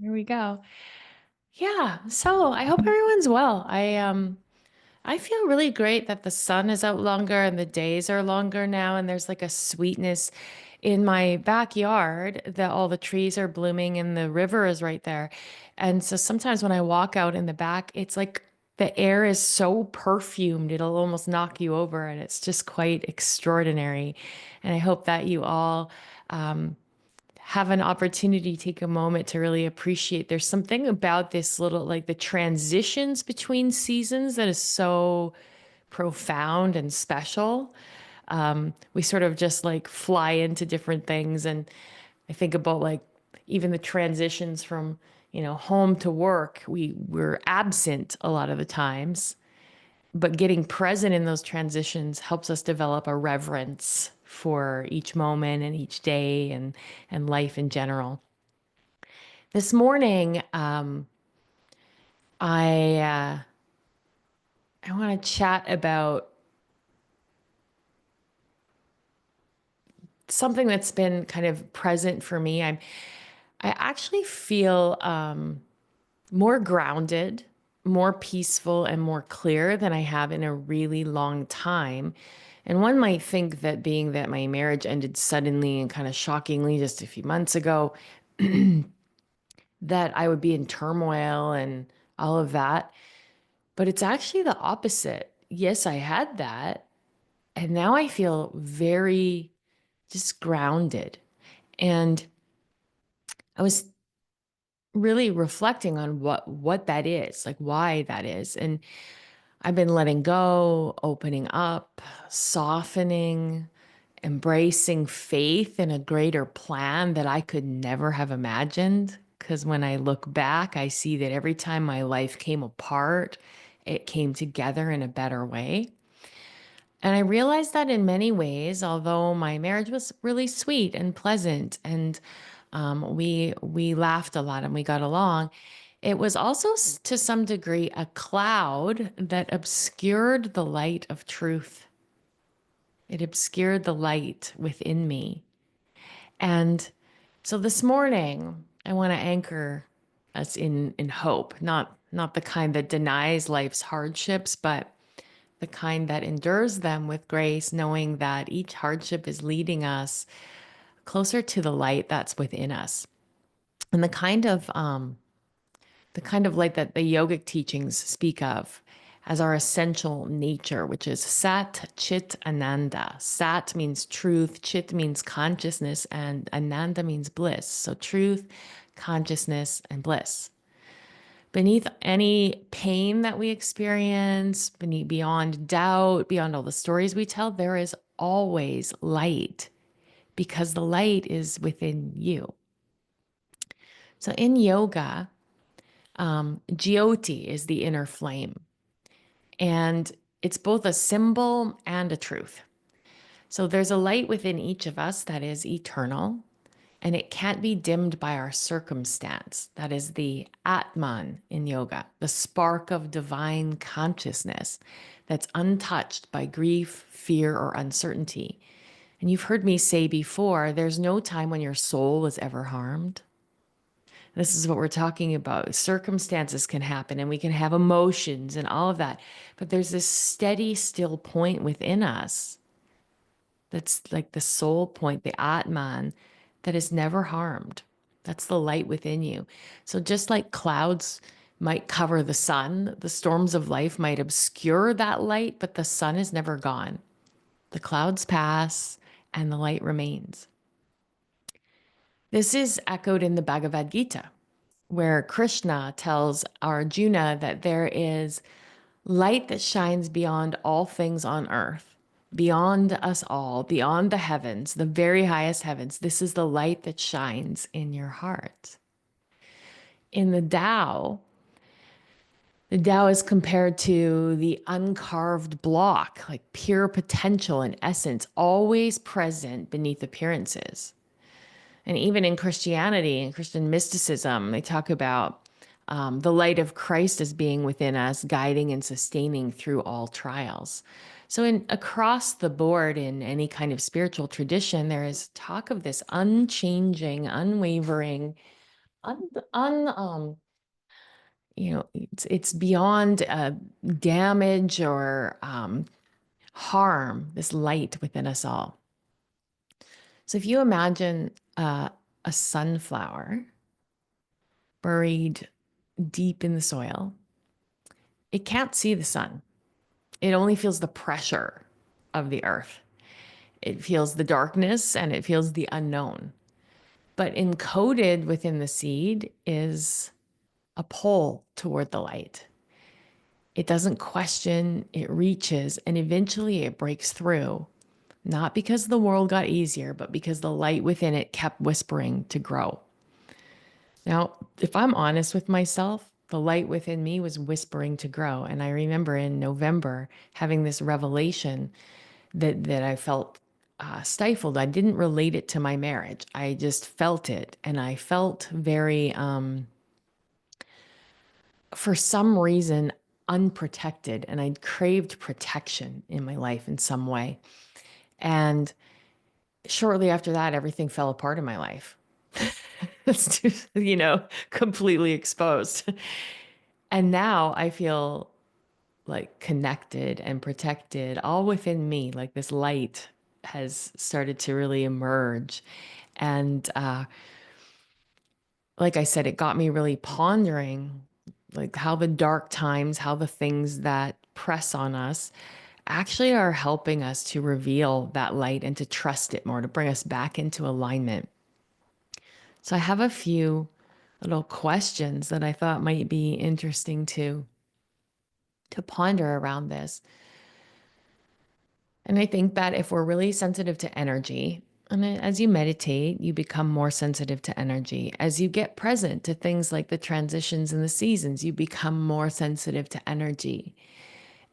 Here we go. Yeah, so I hope everyone's well. I feel really great that the sun is out longer and the days are longer now, and there's like a sweetness in my backyard that all the trees are blooming and the river is right there. And so sometimes when I walk out in the back, it's like the air is so perfumed, it'll almost knock you over, and it's just quite extraordinary. And I hope that you all um, have an opportunity to take a moment to really appreciate. There's something about this little, like the transitions between seasons that is so profound and special. We sort of just like fly into different things. And I think about like even the transitions from, home to work. We're absent a lot of the times, but getting present in those transitions helps us develop a reverence for each moment and each day and life in general. This morning, I I want to chat about something that's been kind of present for me. I actually feel more grounded, more peaceful, and more clear than I have in a really long time. And one might think that being that my marriage ended suddenly and kind of shockingly just a few months ago, that I would be in turmoil and all of that. But it's actually the opposite. Yes, I had that. And now I feel very just grounded. And I was really reflecting on what that is, like why that is. And I've been letting go, opening up, softening, embracing faith in a greater plan that I could never have imagined. Because when I look back, I see that every time my life came apart, it came together in a better way. And I realized that in many ways, although my marriage was really sweet and pleasant, and we laughed a lot and we got along, it was also to some degree a cloud that obscured the light of truth. It obscured the light within me. And so this morning, I want to anchor us in hope, not the kind that denies life's hardships, but the kind that endures them with grace, knowing that each hardship is leading us closer to the light that's within us. And the kind of light that the yogic teachings speak of as our essential nature, which is Sat Chit Ananda. Sat means truth, Chit means consciousness, and Ananda means bliss. So truth, consciousness, and bliss. Beneath any pain that we experience, beyond doubt, beyond all the stories we tell, there is always light because the light is within you. So in yoga, Jyoti is the inner flame, and it's both a symbol and a truth. So there's a light within each of us that is eternal, and it can't be dimmed by our circumstance. That is the Atman in yoga, the spark of divine consciousness that's untouched by grief, fear, or uncertainty. And you've heard me say before, there's no time when your soul is ever harmed. This is what we're talking about. Circumstances can happen and we can have emotions and all of that. But there's this steady, still point within us that's like the soul point, the Atman, that is never harmed. That's the light within you. So just like clouds might cover the sun, the storms of life might obscure that light, but the sun is never gone. The clouds pass and the light remains. This is echoed in the Bhagavad Gita, where Krishna tells Arjuna that there is light that shines beyond all things on earth, beyond us all, beyond the heavens, the very highest heavens. This is the light that shines in your heart. In the Tao is compared to the uncarved block, like pure potential and essence, always present beneath appearances. And even in Christianity and Christian mysticism, they talk about the light of Christ as being within us, guiding and sustaining through all trials. So, in across the board in any kind of spiritual tradition, there is talk of this unchanging, unwavering un, un it's beyond damage or harm, this light within us all. So if you imagine a sunflower buried deep in the soil, it can't see the sun. It only feels the pressure of the earth. It feels the darkness and it feels the unknown. But encoded within the seed is a pull toward the light. It doesn't question, it reaches, and eventually it breaks through. Not because the world got easier, but because the light within it kept whispering to grow. Now, if I'm honest with myself, the light within me was whispering to grow. And I remember in November having this revelation that I felt stifled. I didn't relate it to my marriage. I just felt it. And I felt very, for some reason, unprotected. And I craved protection in my life in some way. And shortly after that, everything fell apart in my life. It's just, completely exposed. And now I feel like connected and protected all within me. Like this light has started to really emerge. And like I said, it got me really pondering like how the dark times, how the things that press on us actually are helping us to reveal that light and to trust it more, to bring us back into alignment. So I have a few little questions that I thought might be interesting to ponder around this. And I think that if we're really sensitive to energy, and as you meditate, you become more sensitive to energy. As you get present to things like the transitions and the seasons, you become more sensitive to energy.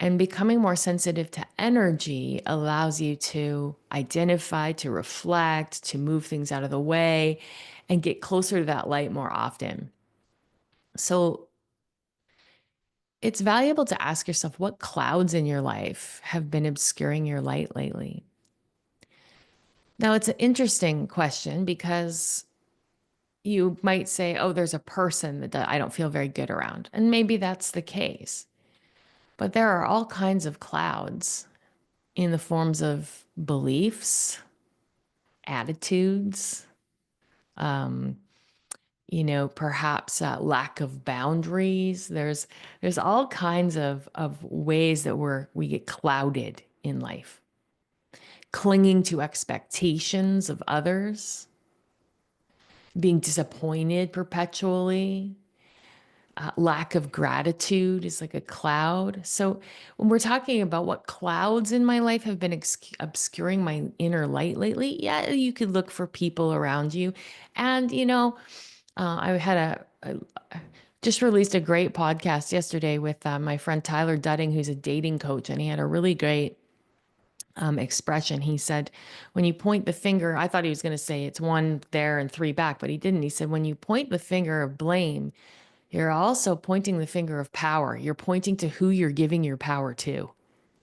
And becoming more sensitive to energy allows you to identify, to reflect, to move things out of the way, and get closer to that light more often. So it's valuable to ask yourself what clouds in your life have been obscuring your light lately. Now, it's an interesting question because you might say, oh, there's a person that I don't feel very good around. And maybe that's the case. But there are all kinds of clouds in the forms of beliefs, attitudes, um, perhaps lack of boundaries. There's all kinds of ways that we get clouded in life, clinging to expectations of others, being disappointed perpetually. Lack of gratitude is like a cloud. So when we're talking about what clouds in my life have been obscuring my inner light lately, yeah, you could look for people around you. And, I had just released a great podcast yesterday with my friend Tyler Dudding, who's a dating coach, and he had a really great expression. He said, when you point the finger, I thought he was going to say it's one there and three back, but he didn't. He said, when you point the finger of blame, you're also pointing the finger of power. You're pointing to who you're giving your power to.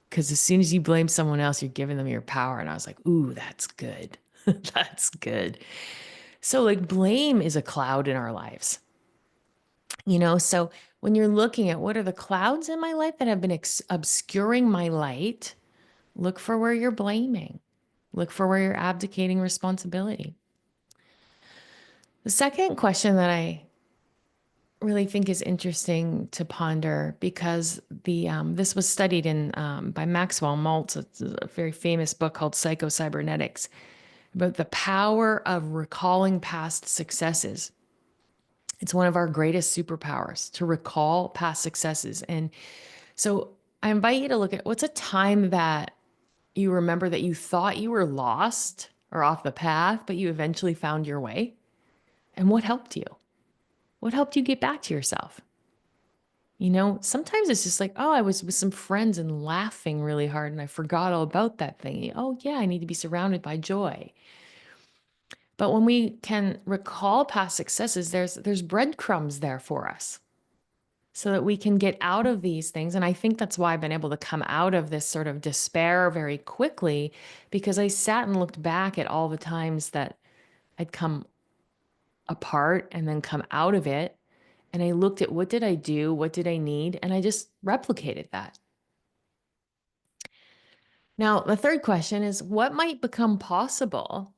Because as soon as you blame someone else, you're giving them your power. And I was like, ooh, that's good. That's good. So, like, blame is a cloud in our lives. So when you're looking at what are the clouds in my life that have been obscuring my light, look for where you're blaming, look for where you're abdicating responsibility. The second question that I really think is interesting to ponder because this was studied in by Maxwell Maltz. It's a very famous book called Psycho-Cybernetics about the power of recalling past successes. It's one of our greatest superpowers to recall past successes. And so I invite you to look at what's a time that you remember that you thought you were lost or off the path, but you eventually found your way. And what helped you? What helped you get back to yourself? Sometimes it's just like, oh, I was with some friends and laughing really hard and I forgot all about that thing. Oh, yeah, I need to be surrounded by joy. But when we can recall past successes, there's breadcrumbs there for us so that we can get out of these things. And I think that's why I've been able to come out of this sort of despair very quickly because I sat and looked back at all the times that I'd come apart and then come out of it. And I looked at what did I do? What did I need? And I just replicated that. Now, the third question is what might become possible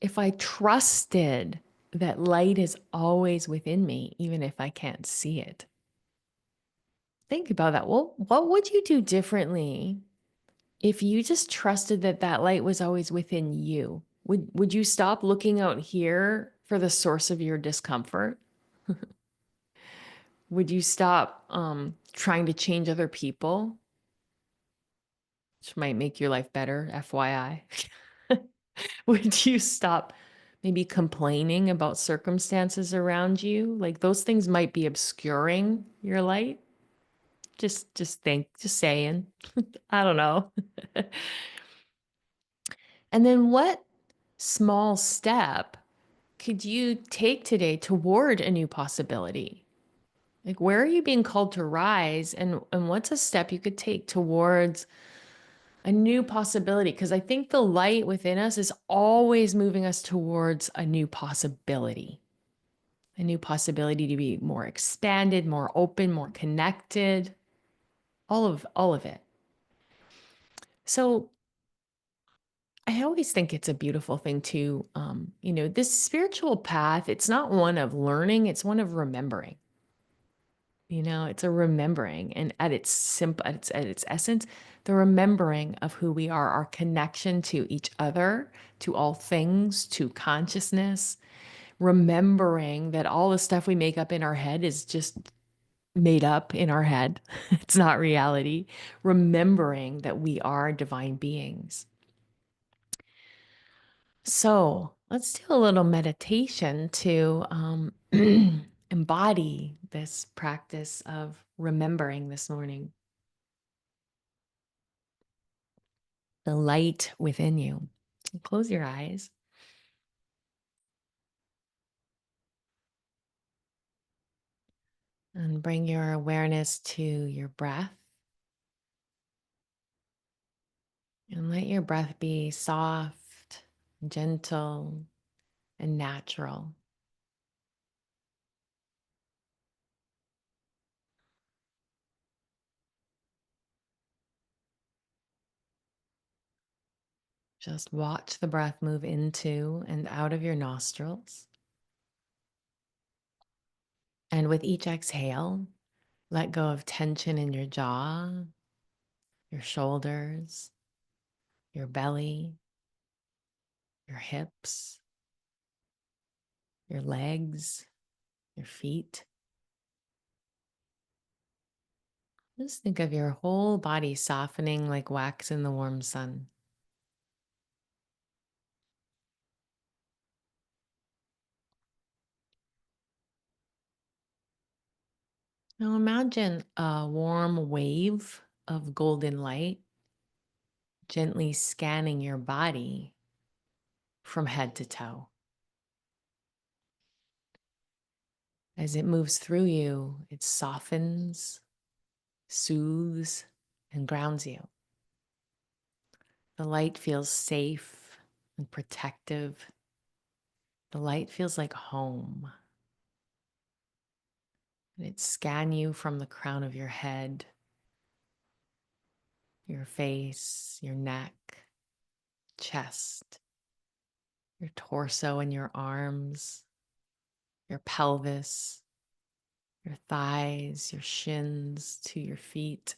if I trusted that light is always within me, even if I can't see it? Think about that. Well, what would you do differently if you just trusted that that light was always within you? Would you stop looking out here for the source of your discomfort? Would you stop trying to change other people, which might make your life better, FYI? Would you stop maybe complaining about circumstances around you? Like those things might be obscuring your light. Just saying. I don't know. And then what small step could you take today toward a new possibility? Like where are you being called to rise and what's a step you could take towards a new possibility? Because I think the light within us is always moving us towards a new possibility to be more expanded, more open, more connected, all of it. So I always think it's a beautiful thing to, this spiritual path, it's not one of learning, it's one of remembering. It's a remembering. And at its at its essence, the remembering of who we are, our connection to each other, to all things, to consciousness, remembering that all the stuff we make up in our head is just made up in our head. It's not reality. Remembering that we are divine beings. So let's do a little meditation to embody this practice of remembering this morning. The light within you. Close your eyes and bring your awareness to your breath. And let your breath be soft, gentle, and natural. Just watch the breath move into and out of your nostrils. And with each exhale, let go of tension in your jaw, your shoulders, your belly, your hips, your legs, your feet. Just think of your whole body softening like wax in the warm sun. Now imagine a warm wave of golden light gently scanning your body from head to toe. As it moves through you, it softens, soothes, and grounds you. The light feels safe and protective. The light feels like home. And it scans you from the crown of your head, your face, your neck, chest, your torso and your arms, your pelvis, your thighs, your shins to your feet,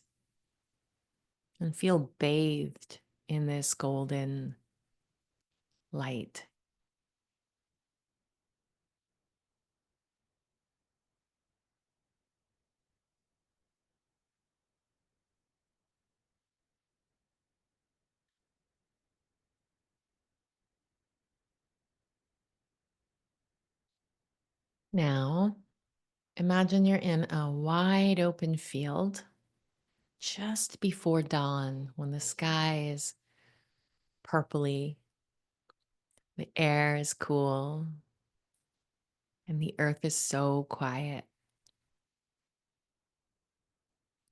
and feel bathed in this golden light. Now, imagine you're in a wide open field just before dawn when the sky is purpley, the air is cool, and the earth is so quiet.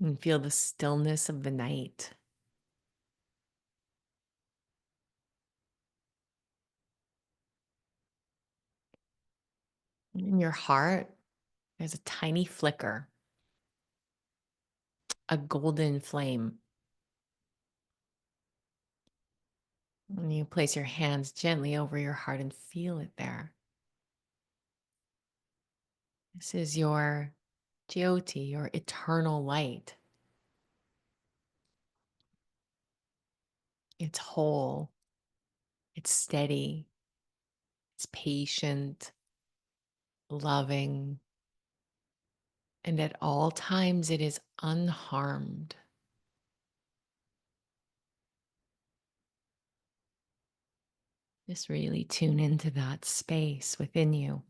And feel the stillness of the night. In your heart, there's a tiny flicker, a golden flame. And you place your hands gently over your heart and feel it there. This is your Jyoti, your eternal light. It's whole, it's steady, it's patient, loving, and at all times it is unharmed. Just really tune into that space within you.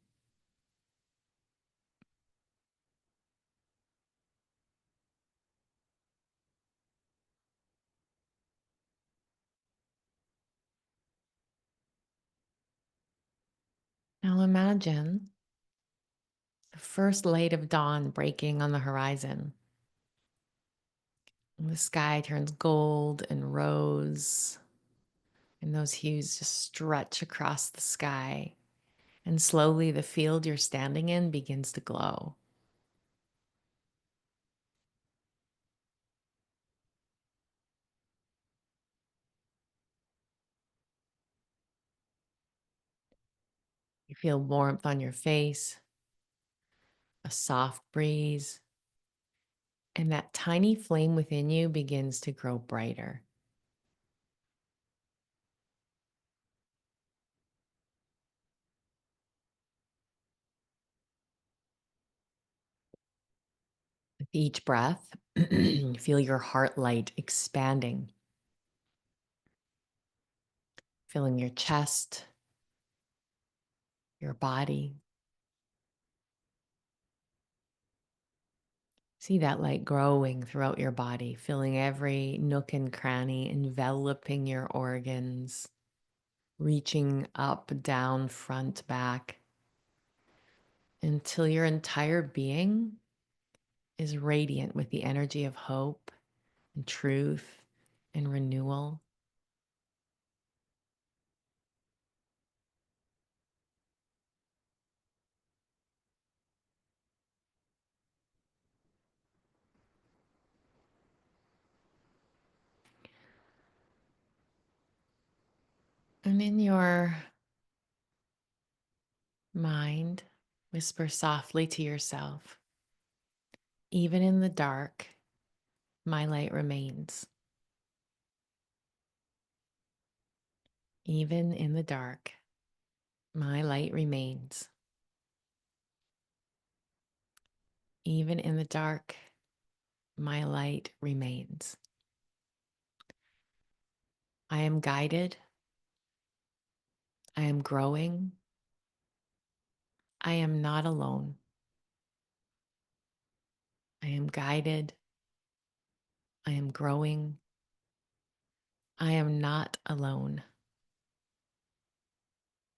Now imagine the first light of dawn breaking on the horizon. And the sky turns gold and rose, and those hues just stretch across the sky. And slowly the field you're standing in begins to glow. You feel warmth on your face, a soft breeze, and that tiny flame within you begins to grow brighter. With each breath, feel your heart light expanding, filling your chest, your body. See that light growing throughout your body, filling every nook and cranny, enveloping your organs, reaching up, down, front, back, until your entire being is radiant with the energy of hope and truth and renewal. And in your mind, whisper softly to yourself, even in the dark, my light remains. Even in the dark, my light remains. Even in the dark, my light remains. I am guided. I am growing. I am not alone. I am guided. I am growing. I am not alone.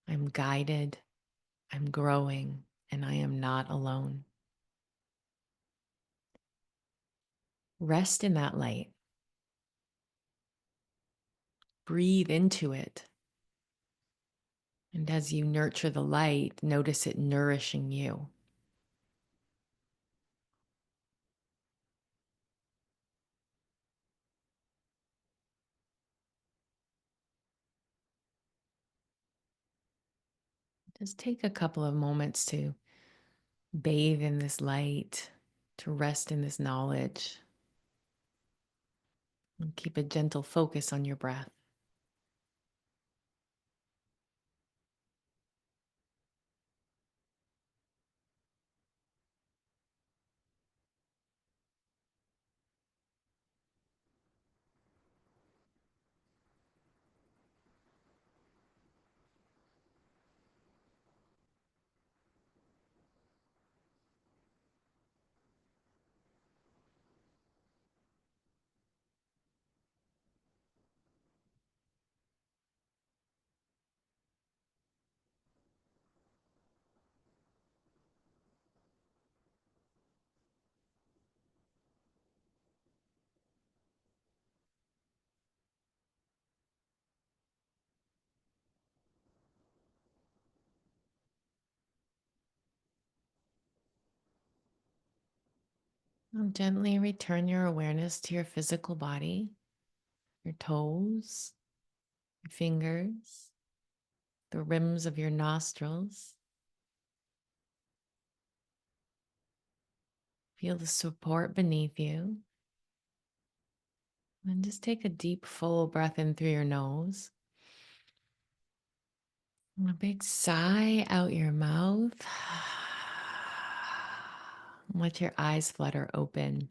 I'm guided. I'm growing, and I am not alone. Rest in that light. Breathe into it. And as you nurture the light, notice it nourishing you. Just take a couple of moments to bathe in this light, to rest in this knowledge, and keep a gentle focus on your breath. Now gently return your awareness to your physical body, your toes, your fingers, the rims of your nostrils. Feel the support beneath you. And just take a deep, full breath in through your nose. And a big sigh out your mouth. Let your eyes flutter open.